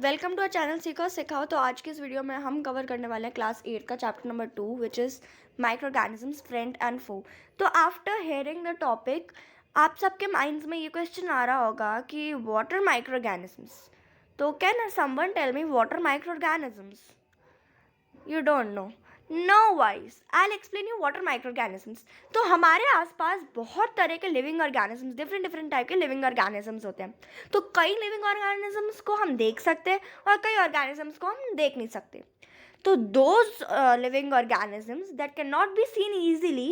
Welcome to our channel सीखो सिखाओ। तो आज की इस वीडियो में हम कवर करने वाले हैं क्लास 8 का chapter number 2 which is micro organisms friend and foe. तो आफ्टर हेयरिंग द टॉपिक आप सबके माइंड्स में ये क्वेश्चन आ रहा होगा कि व्हाट आर माइक्रो ऑर्गेनिजम्स। तो can someone tell me what are microorganisms? You don't know? No wise I will explain you what are microorganisms. तो हमारे आसपास बहुत तरह के living organisms, different different type के लिविंग ऑर्गेनिजम्स होते हैं। तो कई लिविंग ऑर्गेनिजम्स को हम देख सकते हैं और कई ऑर्गेनिजम्स को हम देख नहीं सकते। तो those living organisms that can not be seen easily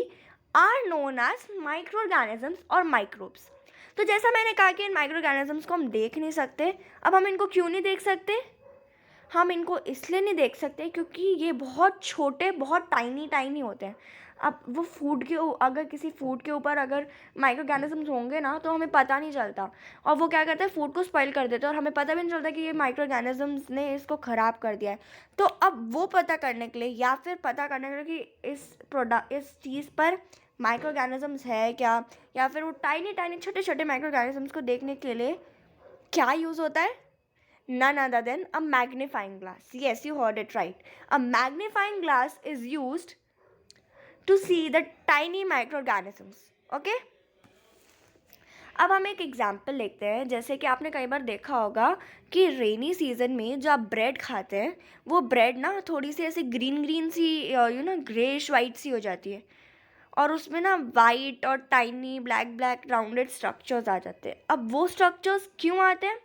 are known as micro organisms और माइक्रोब्स। तो जैसा मैंने कहा कि इन माइक्रो ऑर्गेनिजम्स को हम देख नहीं सकते। अब हम इनको क्यों नहीं देख सकते? हम इनको इसलिए नहीं देख सकते क्योंकि ये बहुत छोटे, बहुत टाइनी टाइनी होते हैं। अब वो फूड के अगर किसी फूड के ऊपर अगर माइक्रो ऑर्गेनिजम्स होंगे ना तो हमें पता नहीं चलता, और वो क्या करते हैं, फूड को स्पॉइल कर देते हैं और हमें पता भी नहीं चलता कि ये माइक्रो ऑर्गेनिजम्स ने इसको ख़राब कर दिया है। तो अब वो पता करने के लिए या फिर पता करने के लिए कि इस चीज़ पर माइक्रो ऑर्गेनिजम्स है क्या, या फिर वो टाइनी टाइनी छोटे छोटे माइक्रो ऑर्गेनिजम्स को देखने के लिए क्या यूज़ होता है? None other than a magnifying glass. Yes, you heard it right. A magnifying glass is used to see the tiny microorganisms. Okay? अब हम एक एग्जाम्पल लेते हैं। जैसे कि आपने कई बार देखा होगा कि रेनी सीजन में जो आप ब्रेड खाते हैं वो ब्रेड ना थोड़ी सी ऐसे ग्रीन ग्रीन सी ग्रेश वाइट सी हो जाती है, और उसमें ना वाइट और tiny black black rounded structures आ जाते हैं। अब वो स्ट्रक्चर्स क्यों आते हैं?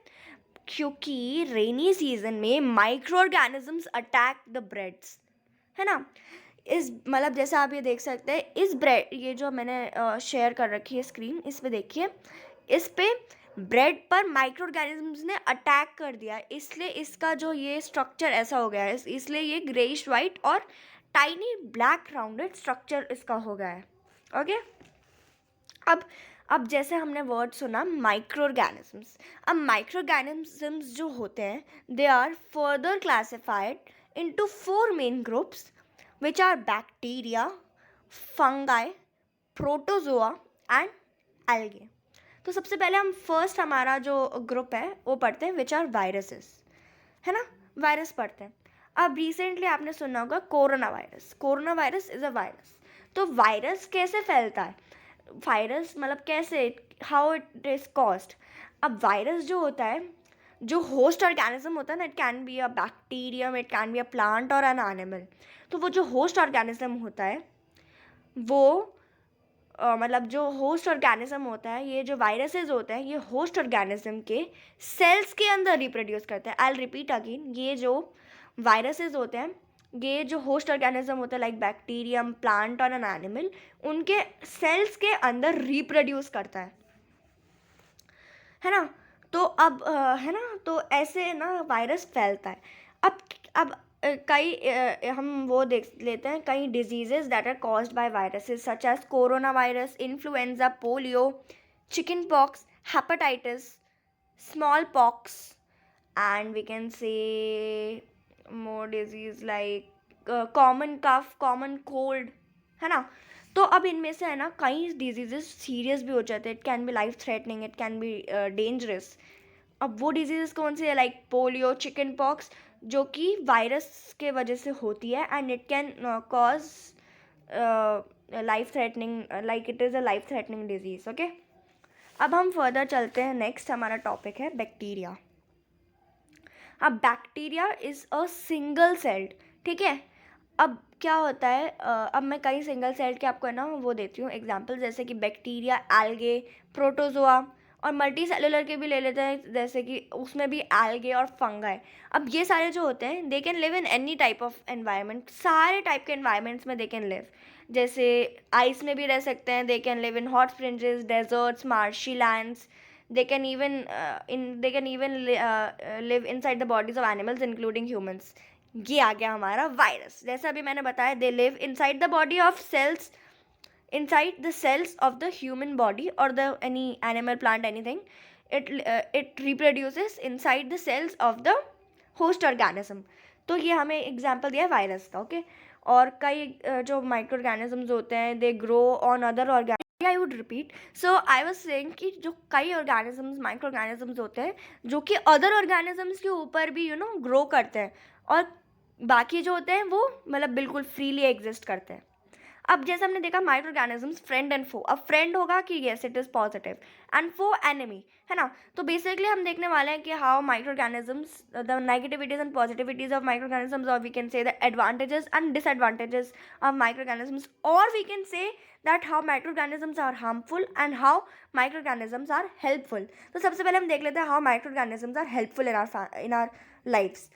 क्योंकि रेनी सीजन में micro organisms attack the breads, है ना। इस मतलब जैसे आप ये देख सकते हैं, इस ब्रेड, ये जो मैंने शेयर कर रखी है स्क्रीन, इस पे देखिए, इस पे ब्रेड पर माइक्रो ऑर्गेनिजम्स ने अटैक कर दिया, इसलिए इसका जो ये स्ट्रक्चर ऐसा हो गया है, इसलिए ये ग्रेइश वाइट और टाइनी ब्लैक राउंडेड स्ट्रक्चर इसका हो गया है। ओके। अब जैसे हमने वर्ड सुना माइक्रो ऑर्गेनिजम्स। अब माइक्रो ऑर्गेनिजम्स जो होते हैं they are further classified into 4 main groups which are bacteria, fungi, protozoa and algae. तो सबसे पहले हम फर्स्ट हमारा जो ग्रुप है वो पढ़ते हैं विच आर वायरसेस, है ना। वायरस पढ़ते हैं। अब रिसेंटली आपने सुना होगा corona virus. Corona virus is a virus. तो वायरस कैसे फैलता है? वायरस मतलब कैसे, हाउ इट इज़ कॉज्ड। अब वायरस जो होता है, जो होस्ट ऑर्गेनिज्म होता है ना, it can be a bacterium, it can be a plant और एन एनिमल। तो वो जो होस्ट ऑर्गेनिज्म होता है वो मतलब जो होस्ट ऑर्गेनिज्म होता है, ये जो वायरसेस होते हैं ये होस्ट ऑर्गेनिज्म के सेल्स के अंदर रिप्रोड्यूस करते हैं। आई विल रिपीट अगेन, ये जो वायरसेस होते हैं, ये जो होस्ट ऑर्गेनिज्म होता है लाइक बैक्टीरियम, प्लांट और एन एनिमल, उनके सेल्स के अंदर रिप्रोड्यूस करता है ना। तो अब है ना, तो ऐसे ना वायरस फैलता है। अब कई हम वो देख लेते हैं कई diseases that are caused by viruses such as corona virus, influenza, polio, chickenpox, hepatitis, smallpox, and we can say more disease like common cough, common cold, है ना। तो अब इनमें से है ना कई डिजीजेस सीरियस भी हो जाते हैं, it can be life threatening, it can be dangerous. अब वो डिजीजेस कौन सी है? लाइक पोलियो, चिकन पॉक्स, जो कि वायरस के वजह से होती है and it can cause life threatening, like it is a life threatening disease. Okay. अब हम फर्दर चलते हैं। नेक्स्ट हमारा टॉपिक है बैक्टीरिया। अब bacteria is a single celled, ठीक है। अब क्या होता है, अब मैं कई सिंगल सेल्ड के आपको है ना वो देती हूँ एग्जांपल, जैसे कि बैक्टीरिया, एल्गे, प्रोटोजोआ, और मल्टी सेलुलर के भी ले लेते हैं, जैसे कि उसमें भी एल्गे और फंगाई। अब ये सारे जो होते हैं they can live in any type of environment, सारे टाइप के एनवायरनमेंट्स में दे कैन लिव। जैसे आइस में भी रह सकते हैं, they can live in hot springs, deserts, marshy lands. They can even live inside the bodies of animals including humans. ये आ गया हमारा वायरस। जैसा अभी मैंने बताया, they live inside the body of cells, inside the cells of the human body or the any animal, plant, anything. It reproduces inside the cells of the host organism. तो ये हमें एग्जाम्पल दिया virus का। Okay. और कई जो microorganisms होते हैं they grow on other organism okay, I would repeat. So I was saying कि जो कई ऑर्गेनिजम्स, माइक्रो ऑर्गेनिजम्स होते हैं जो कि अदर ऑर्गेनिजम्स के ऊपर भी ग्रो करते हैं, और बाकी जो होते हैं वो मतलब बिल्कुल फ्रीली एग्जिस्ट करते हैं. अब जैसे हमने देखा micro organisms friend and foe. अब फ्रेंड होगा कि yes it is positive, and foe enemy, है ना. तो बेसिकली हम देखने वाले हैं कि how micro organisms, the negativities and positivities of micro organisms, और we can say the advantages and disadvantages of micro organisms, और we can say that how micro organisms are harmful and how micro organisms are helpful. तो सबसे पहले हम देख लेते हैं how micro organisms are helpful in our lives.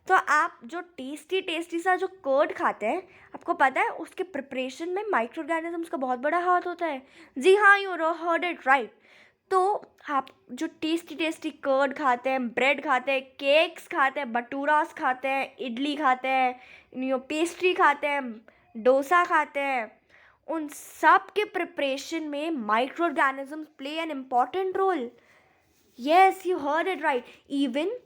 तो आप जो टेस्टी सा जो कर्ड खाते हैं, आपको पता है उसके प्रिपरेशन में माइक्रो ऑर्गेनिजम्स का बहुत बड़ा हाथ होता है. जी हाँ, यू हर्ड इट राइट. तो आप जो टेस्टी कर्ड खाते हैं, ब्रेड खाते हैं, केक्स खाते हैं, भटूरास खाते हैं, इडली खाते हैं, पेस्ट्री खाते हैं, डोसा खाते हैं, उन सब के प्रिपरेशन में micro organisms play an important role. Yes, you heard it right. Even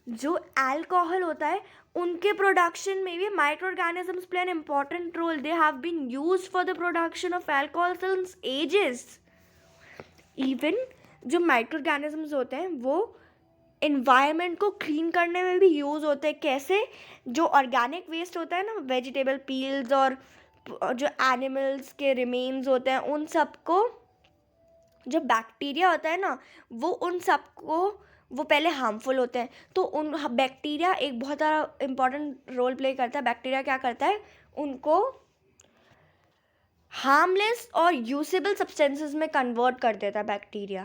जो अल्कोहल होता है उनके प्रोडक्शन में भी microorganisms play an important role. They have been used for the production of alcohol since ages. Even जो microorganisms होते हैं वो इन्वायरमेंट को क्लीन करने में भी यूज़ होते हैं. कैसे? जो ऑर्गेनिक वेस्ट होता है ना, वेजिटेबल पील्स और जो एनिमल्स के रिमेन्स होते हैं, उन सबको जो बैक्टीरिया होता है ना, वो उन सबको वो पहले हार्मफुल होते हैं. तो उन बैक्टीरिया एक बहुत ज़्यादा इम्पॉर्टेंट रोल प्ले करता है. बैक्टीरिया क्या करता है? उनको हार्मलेस और यूजेबल सब्सटेंसेस में कन्वर्ट कर देता है बैक्टीरिया,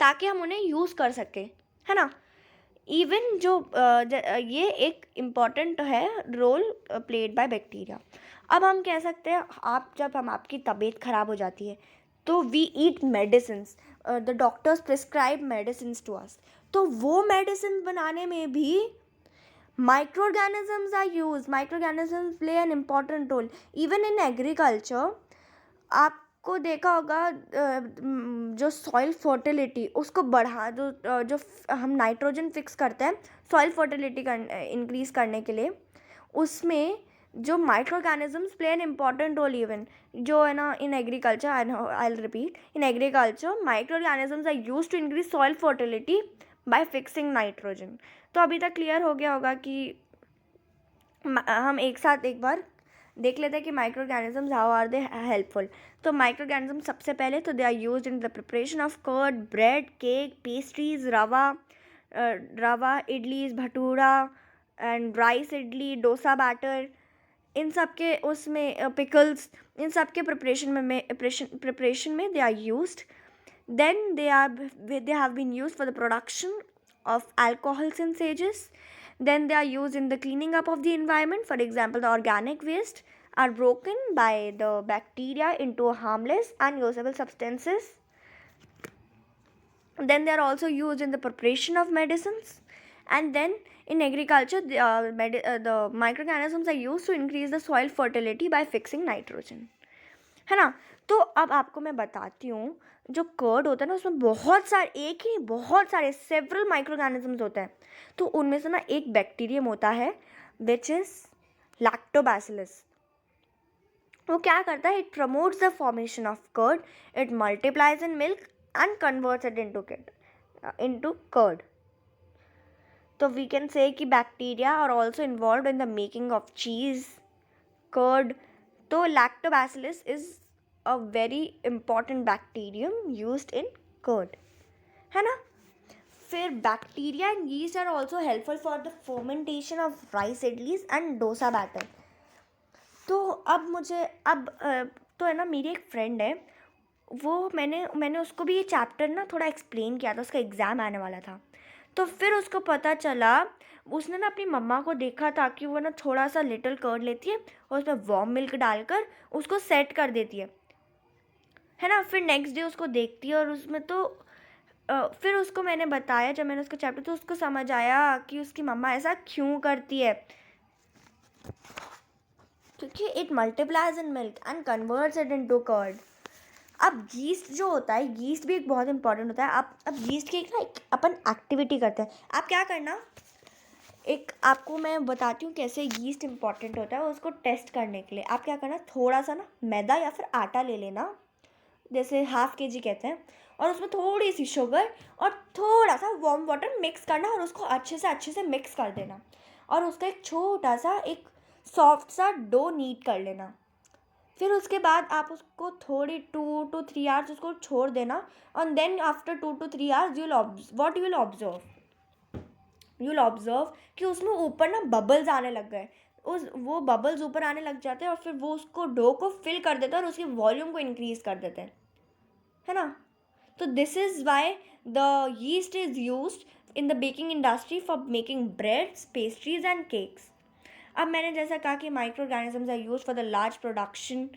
ताकि हम उन्हें यूज़ कर सकें, है ना. इवन जो ये एक इम्पॉर्टेंट है रोल प्लेड बाय बैक्टीरिया. अब हम कह सकते हैं जब आपकी तबीयत ख़राब हो जाती है तो we eat medicines, the doctors prescribe medicines to us. तो वो मेडिसिन बनाने में भी micro organisms are use. Microorganisms play an important role. Even in agriculture आपको देखा होगा जो सॉइल फर्टिलिटी उसको बढ़ा जो हम नाइट्रोजन फिक्स करते हैं सॉइल फर्टिलिटी इंक्रीज करने के लिए, उसमें जो microorganisms play an important role. Even जो है ना in agriculture, I will repeat, in agriculture micro organisms are use to increase soil fertility by fixing nitrogen. तो अभी तक क्लियर हो गया होगा कि हम एक साथ एक बार देख लेते हैं कि micro organisms how are they helpful. तो माइक्रो ऑर्गेनिजम्स सबसे पहले तो they are used in the preparation of curd, bread, cake, pastries, rava idlis, bhatura and rice idli, dosa batter, इन सब के उसमें पिकल्स, इन सब के प्रिपरेशन में they are used. Then they have been used for the production of alcohol since ages. Then they are used in the cleaning up of the environment. For example, the organic waste are broken by the bacteria into harmless and usable substances. Then they are also used in the preparation of medicines. And then in agriculture, the microorganisms are used to increase the soil fertility by fixing nitrogen, है ना. तो अब आपको मैं बताती हूँ, जो curd होता है ना उसमें बहुत सारे सेवरल माइक्रो ऑर्गेनिजम्स होते हैं. तो उनमें से ना एक बैक्टीरियम होता है विच इज़ लैक्टोबैसिलस. वो क्या करता है? It promotes the formation of curd, it multiplies in milk and converts it into curd. तो वी कैन से कि bacteria are also involve in the making of cheese, curd. तो lactobacillus is a very important bacterium used in curd, है ना. फिर bacteria and yeast are also helpful for the fermentation of rice idlis and dosa batter. तो तो है ना, मेरी एक फ्रेंड है, वो मैंने उसको भी ये चैप्टर ना थोड़ा एक्सप्लेन किया था, उसका एग्ज़ाम आने वाला था. तो फिर उसको पता चला, उसने ना अपनी मम्मा को देखा था कि वो ना थोड़ा सा लिटिल कर्ड लेती है और उसमें वार्म मिल्क डालकर उसको सेट कर देती है ना. फिर नेक्स्ट डे उसको देखती है और उसमें तो फिर उसको मैंने बताया, जब मैंने उसका चैप्टर, तो उसको समझ आया कि उसकी मम्मा ऐसा क्यों करती है, क्योंकि it multiplies in milk and converts it into curd. अब यीस्ट जो होता है, यीस्ट भी एक बहुत इंपॉर्टेंट होता है. अब यीस्ट की एक अपन एक्टिविटी करते हैं. आप क्या करना, आपको मैं बताती हूँ कैसे यीस्ट इंपॉर्टेंट होता है. उसको टेस्ट करने के लिए आप क्या करना, थोड़ा सा ना मैदा या फिर आटा ले लेना, जैसे हाफ kg कहते हैं, और उसमें थोड़ी सी शुगर और थोड़ा सा वार्म वाटर मिक्स करना और उसको अच्छे से मिक्स कर देना, और उसका एक छोटा सा एक सॉफ्ट सा डो नीट कर लेना। फिर उसके बाद आप उसको थोड़ी 2 to 3 आवर्स उसको छोड़ देना, और then after 2 to 3 hours you will observe कि उसमें ऊपर ना बबल्स आने लग गए। वो बबल्स ऊपर आने लग जाते हैं और फिर वो उसको डो को फिल कर देता है और उसकी वॉल्यूम को इंक्रीज कर देते हैं, है ना। तो this is why the yeast is used in the baking industry for making breads, pastries and cakes. अब मैंने जैसा कहा कि micro organisms are use for the large production,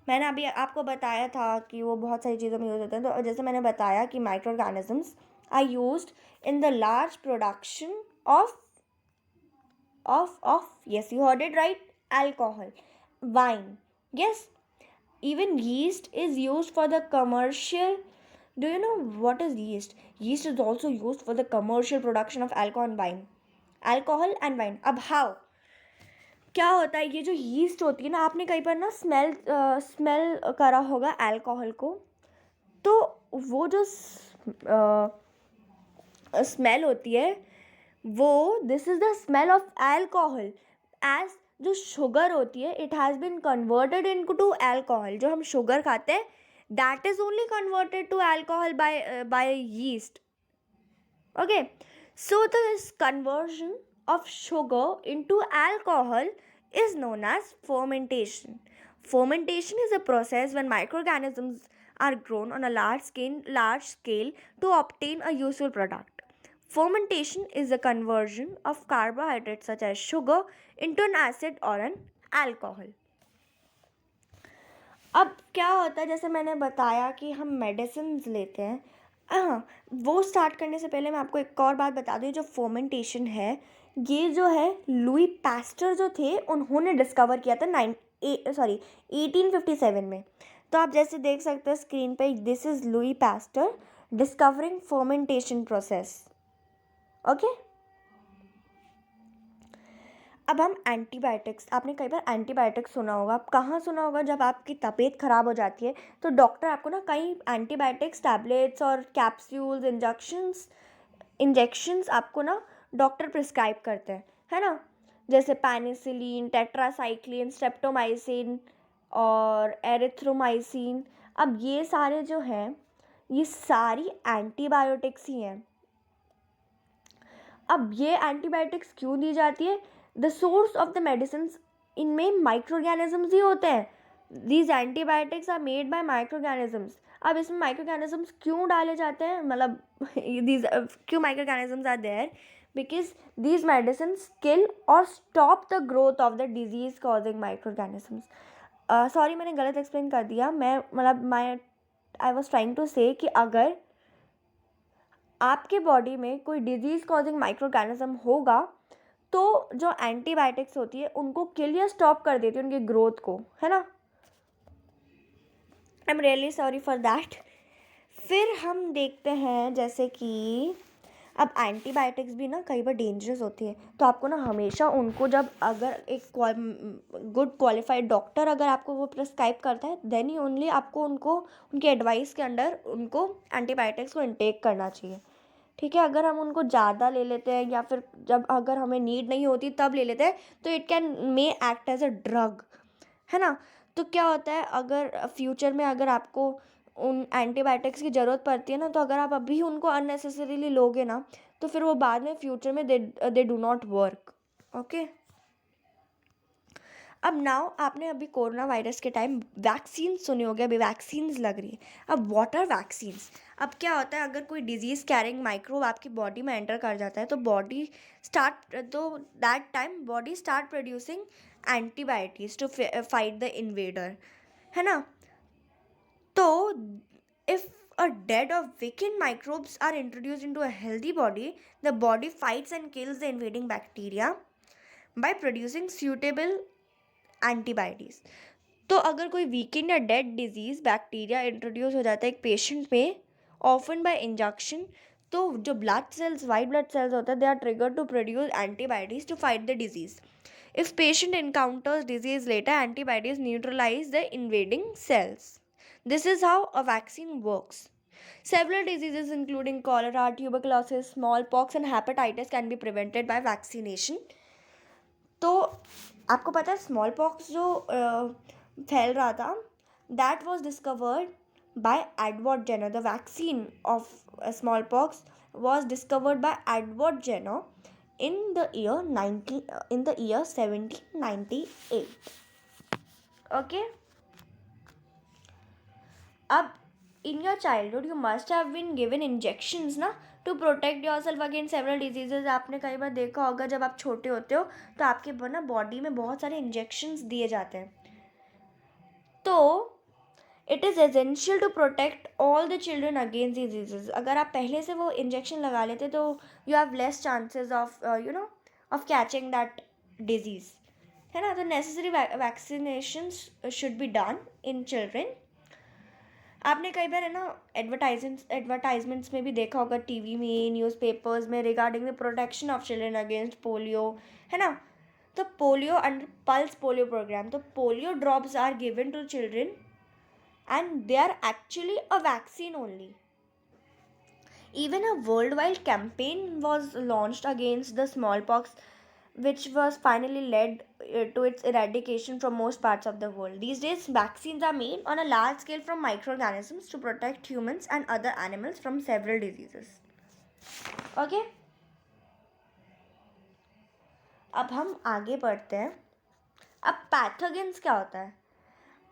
मैंने अभी आपको बताया था कि वो बहुत सारी चीज़ों में यूज़ होते हैं। तो जैसे मैंने बताया कि micro organisms are used in the large production of yes, you heard it right, alcohol, wine. Yes, even yeast is used for the commercial. Do you know what is yeast? Yeast is also used for the commercial production of alcohol and wine. अब how क्या होता है, ये जो yeast होती है ना, आपने कहीं पर ना स्मेल करा होगा अल्कोहल को, तो वो जो स्मेल होती है वो this is the smell of alcohol, as जो शुगर होती है it has been converted into alcohol. जो हम शुगर खाते हैं that is only converted to alcohol by yeast. Okay, so this conversion of sugar into alcohol is known as fermentation. Fermentation is a process when microorganisms are grown on a large scale to obtain a useful product. Fermentation is the conversion of carbohydrates such as sugar into an acid or an alcohol. अब क्या होता है, जैसे मैंने बताया कि हम medicine लेते हैं, हाँ, वो स्टार्ट करने से पहले मैं आपको एक और बात बता दूँ। जो फर्मेंटेशन है ये जो है लुई पैस्टर जो थे उन्होंने डिस्कवर किया था 1857 में। तो आप जैसे देख सकते हैं स्क्रीन पे, this is Louis Pasteur discovering fermentation process. Okay, अब हम एंटीबायोटिक्स, आपने कई बार एंटीबायोटिक्स सुना होगा। आप कहाँ सुना होगा, जब आपकी तबीयत ख़राब हो जाती है तो डॉक्टर आपको ना कई एंटीबायोटिक्स टैबलेट्स और कैप्सूल्स इंजेक्शंस आपको ना डॉक्टर प्रिस्क्राइब करते हैं, है ना। जैसे पेनिसिलिन, टेट्रासाइक्लिन, स्ट्रेप्टोमाइसिन और एरिथ्रोमाइसिन। अब ये सारे जो हैं ये सारी एंटीबायोटिक्स ही हैं। अब ये एंटीबायोटिक्स क्यों दी जाती है? The source of the medicine इनमें माइक्रो ऑर्गेनिजम्स ही होते हैं। These antibiotics are made by microorganisms. अब इसमें माइक्रो ऑर्गेनिजम्स क्यों डाले जाते हैं, मतलब दीज क्यों micro organisms are there? Because these medicine kill और stop the growth of the disease causing micro organisms. Sorry, मैंने गलत एक्सप्लेन कर दिया। आई वॉज ट्राइंग टू से कि अगर आपके बॉडी में कोई डिजीज़ कॉजिंग माइक्रो ऑर्गेनिज्म होगा तो जो एंटीबायोटिक्स होती है उनको किल या स्टॉप कर देती है उनकी ग्रोथ को, है ना। I am really sorry for that. फिर हम देखते हैं जैसे कि अब एंटीबायोटिक्स भी ना कई बार डेंजरस होती है, तो आपको ना हमेशा उनको, जब अगर एक गुड क्वालिफाइड डॉक्टर अगर आपको वो प्रिस्क्राइब करता है देन ही ओनली आपको उनको उनके एडवाइस के अंडर उनको एंटीबायोटिक्स को इनटेक करना चाहिए, ठीक है। अगर हम उनको ज़्यादा ले लेते हैं या फिर जब अगर हमें नीड नहीं होती तब ले लेते हैं तो it may act as a drug, है ना। तो क्या होता है, अगर फ्यूचर में अगर आपको उन एंटीबायोटिक्स की ज़रूरत पड़ती है ना, तो अगर आप अभी उनको अननेसेसरीली लोगे ना तो फिर वो बाद में फ्यूचर में they do not work. Okay, अब नाउ आपने अभी कोरोना वायरस के टाइम वैक्सीन सुने होंगे, अभी वैक्सीन्स लग रही है। अब व्हाट आर वैक्सीन्स? अब क्या होता है, अगर कोई डिजीज़ कैरिंग माइक्रोब आपकी बॉडी में एंटर कर जाता है तो that time body start producing antibiotics to fight the invader, है ना। तो if a dead or weakened microbes are introduced into a healthy body, the body fights and kills the invading bacteria by producing suitable antibodies. तो अगर कोई weekend या dead disease bacteria introduce हो जाता है एक पेशेंट में, ऑफन बाय इंजेक्शन, तो जो blood cells, white blood cells होते हैं, they are trigger to produce antibodies to fight the disease. If patient encounters disease later, antibodies neutralize the invading cells. This is how a vaccine works. Several diseases including cholera, tuberculosis, smallpox and hepatitis can be prevented by vaccination. तो आपको पता है small pox जो फैल रहा था, that was discovered by Edward Jenner. The vaccine of smallpox was discovered by Edward Jenner in the year 1798. Okay. अब in your childhood you must have been given injections ना, to protect yourself against several diseases. आपने कई बार देखा होगा जब आप छोटे होते हो तो आपके ना बॉडी में बहुत सारे इंजेक्शंस दिए जाते हैं. तो it is essential to protect all the children against diseases. अगर आप पहले से वो इंजेक्शन लगा लेते तो you have less chances of of catching that disease, है ना. तो necessary vaccinations should be done in children. आपने कई बार है ना एडवर्टाइजमेंट्स में भी देखा होगा, टीवी में, न्यूज़पेपर्स में, regarding the protection of children against polio, है ना. तो polio and pulse polio program. तो polio drops are given to children and they are actually a vaccine only. Even a worldwide campaign was launched against the smallpox, which was finally led to its eradication from most parts of the world. These days, vaccines are made on a large scale from microorganisms to protect humans and other animals from several diseases. Okay? अब हम आगे बढ़ते हैं. अब pathogens क्या होता है?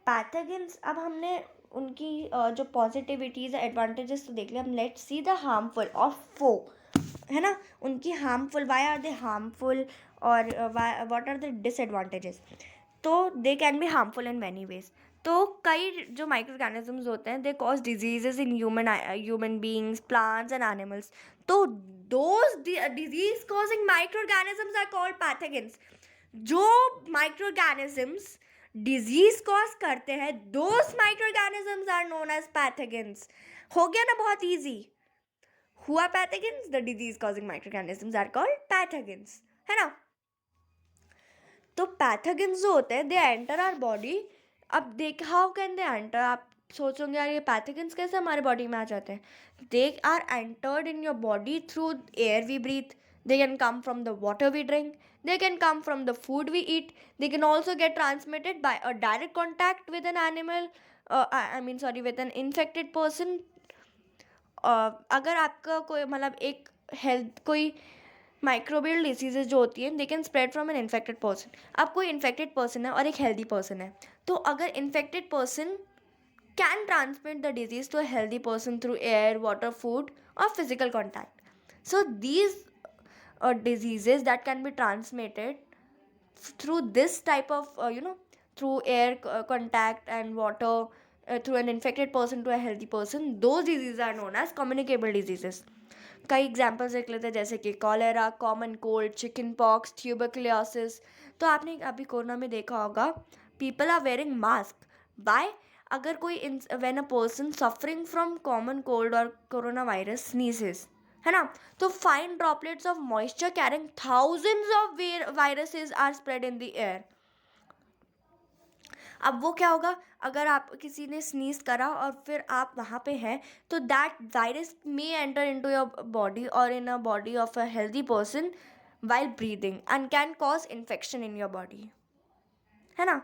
Pathogens, अब हमने उनकी जो पॉजिटिविटीज़ एडवांटेजेस तो देख लिया. हम लेट्स सी द हार्मफुल और फो, है ना. उनकी harmful, why are they harmful और व्हाट आर द डिसएडवांटेजेस. तो they can be harmful in many ways. तो कई जो माइक्रोऑर्गेनिजम्स होते हैं they cause diseases in human beings, plants and animals. तो those disease causing microorganisms are called pathogens. जो microorganisms disease cause करते हैं, those microorganisms are known as pathogens. हो गया ना बहुत इजी. हुआ pathogens, the disease causing microorganisms are called pathogens, है ना. तो पैथोजेंस जो होते हैं दे एंटर आवर बॉडी. अब देख हाउ कैन दे एंटर. आप सोचोगे यार ये पैथोजेंस कैसे हमारे बॉडी में आ जाते हैं. They are entered in your body through air we breathe. They can come from the water we drink. They can come from the food we eat. They can also get transmitted by a direct contact with an animal. With an infected person. अगर आपका कोई मतलब एक health कोई microbial diseases जो होती है they can spread from an infected person. अब कोई इन्फेक्टेड पर्सन है और एक हेल्दी पर्सन है. तो अगर infected person can transmit the disease to a healthy person through air, water, food और physical contact. So these diseases that can be transmitted through this type of through air contact and water, through an infected person to a healthy person, those diseases are known as communicable diseases. कई examples देख लेते हैं जैसे कि cholera, common cold, chicken pox, tuberculosis. तो आपने अभी corona में देखा होगा people are wearing mask. By अगर कोई when a person suffering from common cold और कोरोना वायरस स्नीजेस, है ना, तो fine droplets of moisture carrying thousands of viruses are spread in the air. अब वो क्या होगा, अगर आप किसी ने स्नीज करा और फिर आप वहाँ पे हैं तो that virus may enter into your body और in a body of a healthy person while breathing and can cause infection in your body, है ना.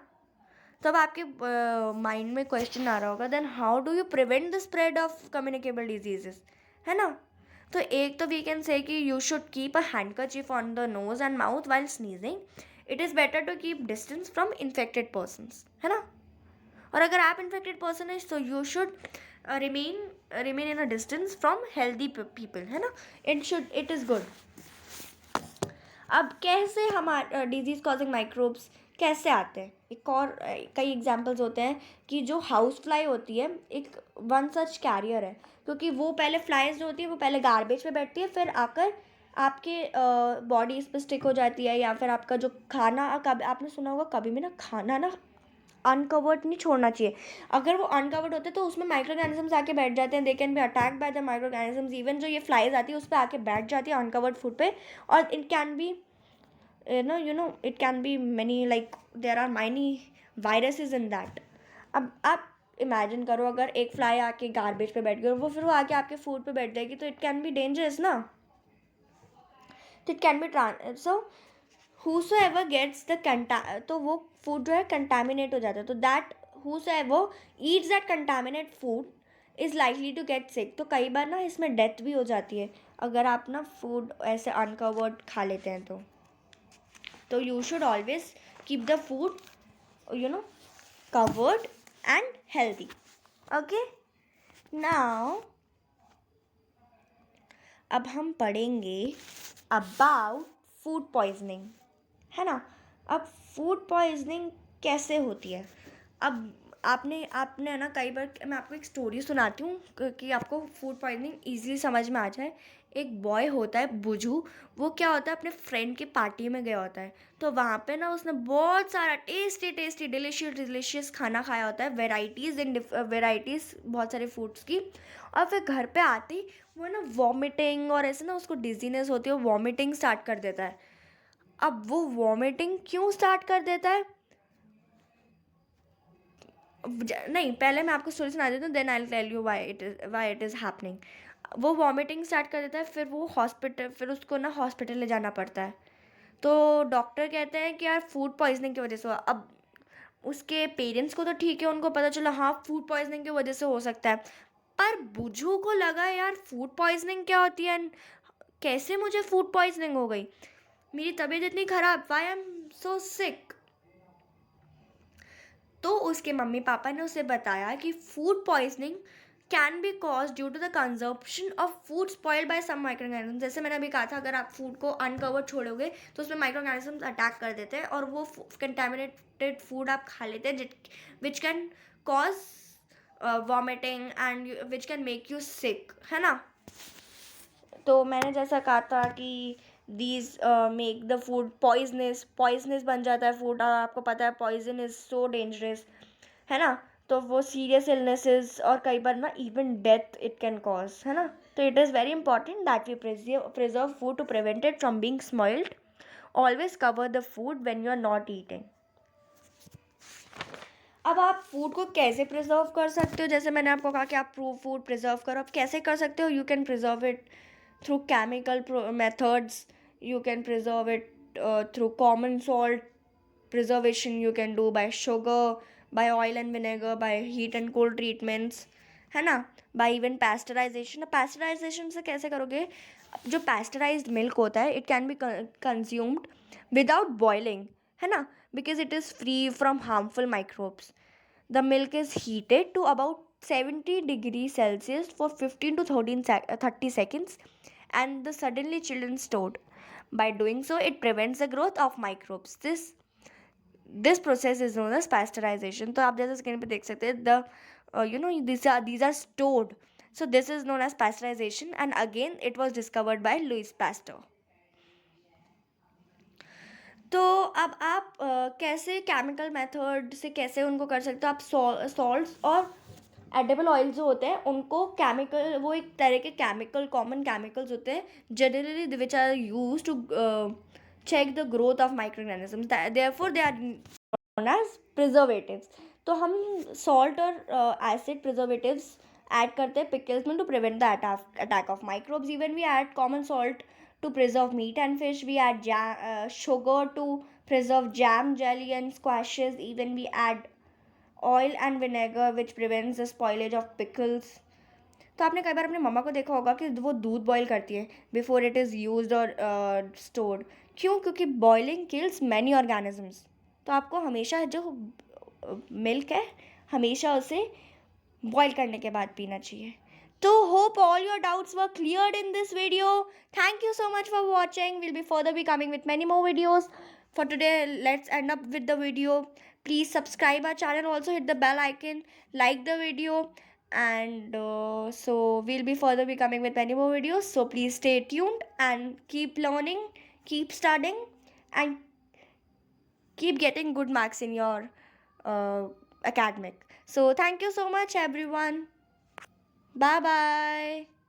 तब आपके माइंड में क्वेश्चन आ रहा होगा then how do you prevent the spread of communicable diseases, है ना. तो एक तो वी कैन से कि you should keep a handkerchief on the nose and mouth while sneezing. It is better to keep distance from infected persons, है ना. और अगर आप इन्फेक्टेड पर्सन है तो you should remain in a distance from healthy people, है ना. It is good. अब कैसे हमारे डिजीज कॉजिंग माइक्रोब्स कैसे आते हैं. एक और कई एग्जाम्पल्स होते हैं कि जो हाउस फ्लाई होती है एक वन सच कैरियर है, क्योंकि वो पहले फ्लाइज जो होती है वो पहले गार्बेज पे बैठती है, फिर आकर आपके बॉडीज पे स्टिक हो जाती है. या फिर आपका जो खाना, कभी आपने सुना होगा कभी भी ना खाना ना अनकवर्ड नहीं छोड़ना चाहिए. अगर वो अनकवर्ड होते हैं तो उसमें माइक्रोऑर्गेनिजम्स आके बैठ जाते हैं. They can be attacked by the microorganisms. Even जो ये फ्लाइज आती है उस पर आके बैठ जाती है अनकवर्ड फूड पे. और it can be it can be many, like there are many viruses in that. अब इमेजिन करो अगर एक फ्लाई आके गार्बेज पे बैठ गई और वो फिर वो आके आपके फूड पे बैठ जाएगी, तो इट कैन बी डेंजरस ना. तो it can be so whosoever gets the तो वो फूड जो है कंटामिनेट हो जाता है. तो that whosoever eats that contaminate food is likely to get sick. तो कई बार ना इसमें डेथ भी हो जाती है अगर आप ना फूड ऐसे अनकवर्ड खा लेते हैं. तो you should always keep the food covered and healthy. Okay, now अब हम पढ़ेंगे अबाउट फूड पॉइजनिंग, है ना. अब फूड पॉइजनिंग कैसे होती है. अब आपने ना कई बार, मैं आपको एक स्टोरी सुनाती हूँ कि आपको फूड पॉइजनिंग ईजिली समझ में आ जाए. एक बॉय होता है बुजू, वो क्या होता है अपने फ्रेंड की पार्टी में गया होता है. तो वहाँ पे ना उसने बहुत सारा टेस्टी टेस्टी डिलीशियस खाना खाया होता है, वेराइटीज़ बहुत सारे फूड्स की. और फिर घर पे आते ही वो ना वॉमिटिंग और ऐसे ना उसको डिजीनेस होती है, वॉमिटिंग स्टार्ट कर देता है. अब वो वॉमिटिंग क्यों स्टार्ट कर देता है, नहीं पहले मैं आपको स्टोरी सुना देती हूँ, then I will tell you why it is happening. वो वॉमिटिंग स्टार्ट कर देता है, फिर उसको ना हॉस्पिटल ले जाना पड़ता है. तो डॉक्टर कहते हैं कि यार फूड पॉइजनिंग की वजह से हुआ. अब उसके पेरेंट्स को तो ठीक है, उनको पता चला हाँ फूड पॉइजनिंग की वजह से हो सकता है. पर बुझू को लगा यार फूड पॉइजनिंग क्या होती है, कैसे मुझे फूड पॉइजनिंग हो गई, मेरी तबीयत इतनी ख़राब, वाई एम सो सिक. तो उसके मम्मी पापा ने उसे बताया कि food poisoning can be cause due to the consumption of food spoiled by some micro organism. जैसे मैंने अभी कहा था, अगर आप फूड को अनकवर्ड छोड़ोगे तो उसमें माइक्रो ऑर्गेनिज्म अटैक कर देते हैं और वो कंटेमिनेटेड फूड आप खा लेते हैं, which can cause vomiting and which can make you sick, है ना. तो मैंने जैसा कहा था कि these make the food poisonous बन जाता है फूड, और आपको पता है पॉइजन इज़ सो डेंजरस, है ना. तो वो सीरियस इलनेसेस और कई बार ना even death it can cause, है ना. तो it is very important that we preserve food to prevent it from being spoiled. Always cover the food when you are not eating. अब आप फूड को कैसे प्रिजर्व कर सकते हो, जैसे मैंने आपको कहा कि आप फूड प्रिजर्व करो. आप कैसे कर सकते हो, you can preserve it through chemical methods, you can preserve it through common salt preservation, you can do by sugar, by oil and vinegar, by heat and cold treatments, है ना. by even pasteurization. pasteurization से कैसे करोगे, जो pasteurized milk होता है it can be consumed without boiling, है ना, because it is free from harmful microbes. The milk is heated to about 70 degrees Celsius for 15 to 30 seconds and the suddenly chilled and stored. By doing so, it prevents the growth of microbes. This process is known as pasteurization. तो आप जैसे screen पे देख सकते हैं, these are stored. So this is known as pasteurization, and again it was discovered by Louis Pasteur. तो अब आप कैसे केमिकल मेथड से कैसे उनको कर सकते हो. आप सॉल्ट्स और एडिबल ऑयल जो होते हैं उनको केमिकल, वो एक तरह के कॉमन केमिकल्स होते हैं generally which are use to check the growth of micro organisms, therefore they are known as preservatives. तो हम सॉल्ट और एसिड प्रिजर्वेटिव्स ऐड करते हैं पिकल्स में to prevent the attack of microbes. Even we add common salt to preserve meat and fish. We add sugar to preserve jam, jelly and squashes. Even we add oil and vinegar which prevents the spoilage of pickles. तो आपने कई बार अपने मम्मा को देखा होगा कि वो दूध बॉयल करती है बिफोर इट इज़ यूज्ड और स्टोर्ड. क्यों, क्योंकि बॉइलिंग किल्स मैनी ऑर्गेनिजम्स. तो आपको हमेशा जो मिल्क है हमेशा उसे बॉयल करने के बाद पीना चाहिए. So hope all your doubts were cleared in this video. Thank you so much for watching. We'll be further be coming with many more videos. For today, let's end up with the video. Please subscribe our channel. Also hit the bell icon. Like the video. And so we'll be further be coming with many more videos. So please stay tuned and keep learning, keep studying, and keep getting good marks in your academic. So thank you so much everyone. Bye bye.